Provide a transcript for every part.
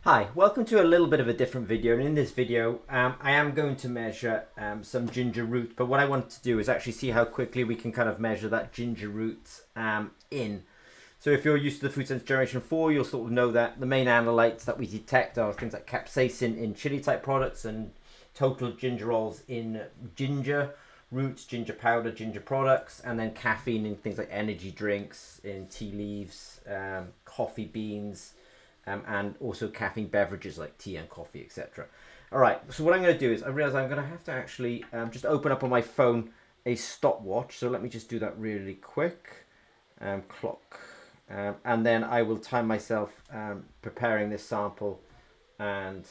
Hi, welcome to a little bit of a different video, and in this video I am going to measure some ginger root, but what I want to do is actually see how quickly we can kind of measure that ginger root in. So if you're used to the FoodSense Generation 4, you'll sort of know that the main analytes that we detect are things like capsaicin in chili type products and total gingerols in ginger roots, ginger powder, ginger products, and then caffeine in things like energy drinks, in tea leaves, coffee beans, and also caffeine beverages like tea and coffee, etc. All right, so what I'm going to do is I realize I'm going to have to actually just open up on my phone a stopwatch. So let me just do that really quick. Clock. And then I will time myself preparing this sample, and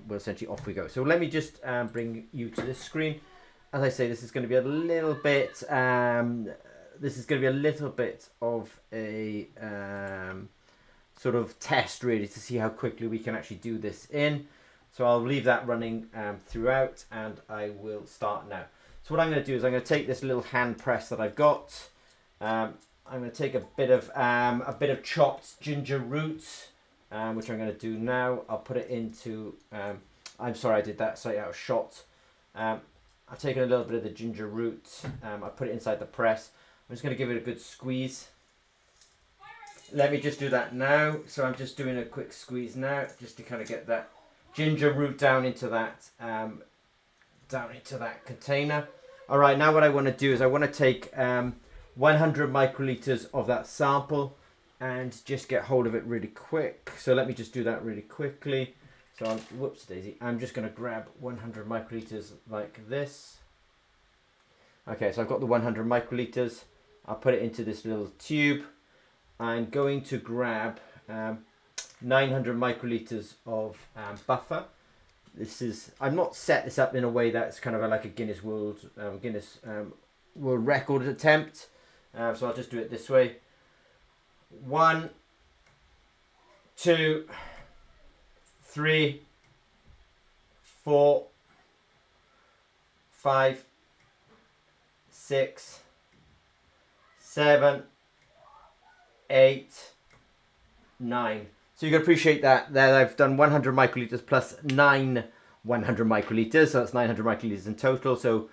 we'll essentially off we go. So let me just bring you to this screen. As I say, this is going to be a little bit of a sort of test really to see how quickly we can actually do this in. So I'll leave that running throughout, and I will start now. So what I'm going to do is I'm going to take this little hand press that I've got. I'm going to take a bit of chopped ginger root, which I'm going to do now. I'll put it into. I'm sorry, I did that slightly out of shot. I've taken a little bit of the ginger root. I put it inside the press. I'm just going to give it a good squeeze. Let me just do that now. So I'm just doing a quick squeeze now, just to kind of get that ginger root down into that container. All right, now what I want to do is I want to take 100 microliters of that sample and just get hold of it really quick. So let me just do that really quickly. So whoops daisy, I'm just going to grab 100 microliters like this. Okay, so I've got the 100 microliters. I'll put it into this little tube. I'm going to grab 900 microliters of buffer. I've not set this up in a way that's kind of like a Guinness World Record attempt. So I'll just do it this way. 1, 2, 3, 4, 5, 6, 7, 8, 9. So you can appreciate that there I've done 100 microliters plus 9 100 microliters, so that's 900 microliters in total. So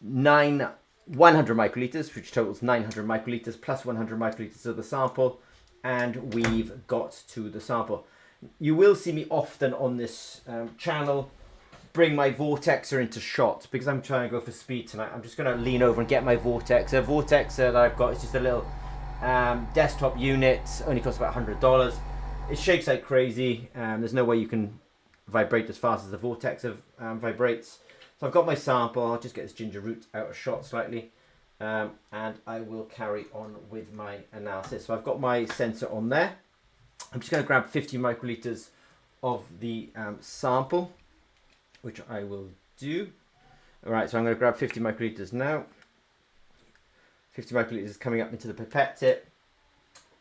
9 100 microliters, which totals 900 microliters plus 100 microliters of the sample, and we've got to the sample. You will see me often on this channel bring my vortexer into shot because I'm trying to go for speed tonight. I'm just going to lean over and get my vortexer. A vortexer that I've got is just a little desktop unit, only costs about $100. It shakes like crazy. There's no way you can vibrate as fast as the vortexer vibrates. So I've got my sample. I'll just get this ginger root out of shot slightly, and I will carry on with my analysis. So I've got my sensor on there. I'm just going to grab 50 microliters of the sample, which I will do. All right, so I'm going to grab 50 microliters now. 50 microliters is coming up into the pipette tip.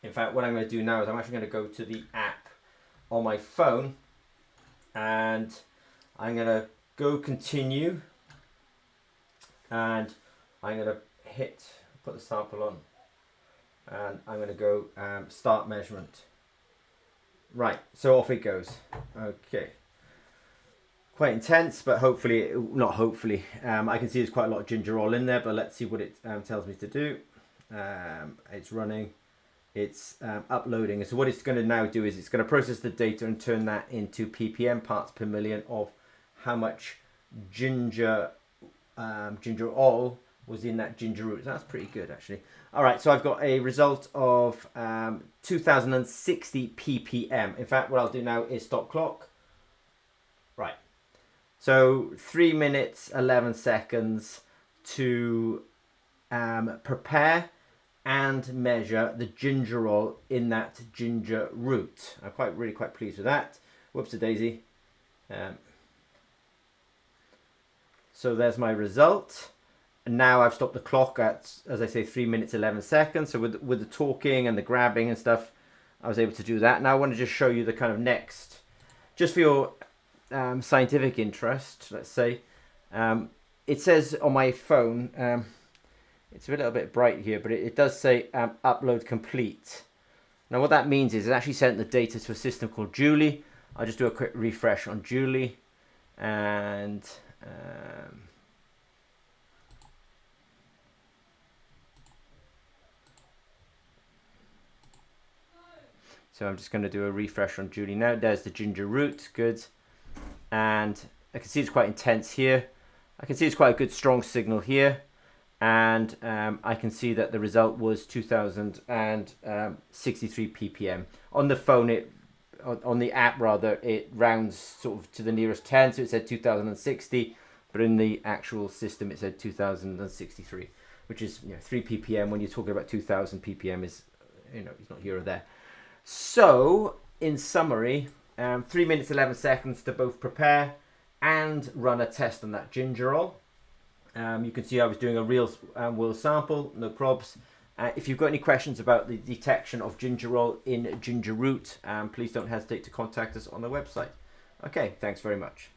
In fact, what I'm going to do now is I'm actually going to go to the app on my phone, and I'm going to go continue, and I'm going to put the sample on, and I'm going to go start measurement. Right, so off it goes. Okay. Quite intense, but hopefully, not hopefully, I can see there's quite a lot of gingerol in there, but let's see what it tells me to do. It's running, it's uploading. So what it's going to now do is it's going to process the data and turn that into ppm, parts per million, of how much gingerol was in that ginger root. That's pretty good, actually. All right, so I've got a result of 2060 ppm. In fact, what I'll do now is stop clock. Right. So 3 minutes, 11 seconds to prepare and measure the gingerol in that ginger root. I'm really quite pleased with that. Whoops-a-daisy. So there's my result. And now I've stopped the clock at, as I say, 3 minutes, 11 seconds. So with the talking and the grabbing and stuff, I was able to do that. Now I want to just show you the kind of next, just for your scientific interest, let's say. It says on my phone, it's a little bit bright here, but it does say upload complete. Now what that means is it actually sent the data to a system called Julie. I'll just do a quick refresh on Julie, and so I'm just going to do a refresh on Julie now. There's the ginger root, good. And I can see it's quite intense here. I can see it's quite a good strong signal here. And I can see that the result was 2063 ppm. On the phone, on the app rather, it rounds sort of to the nearest 10, so it said 2060, but in the actual system it said 2063, which is 3 ppm. When you're talking about 2000 ppm, is it's not here or there. So in summary, 3 minutes 11 seconds to both prepare and run a test on that gingerol. You can see I was doing a real world sample, no probs. If you've got any questions about the detection of gingerol in ginger root, please don't hesitate to contact us on the website. Okay, thanks very much.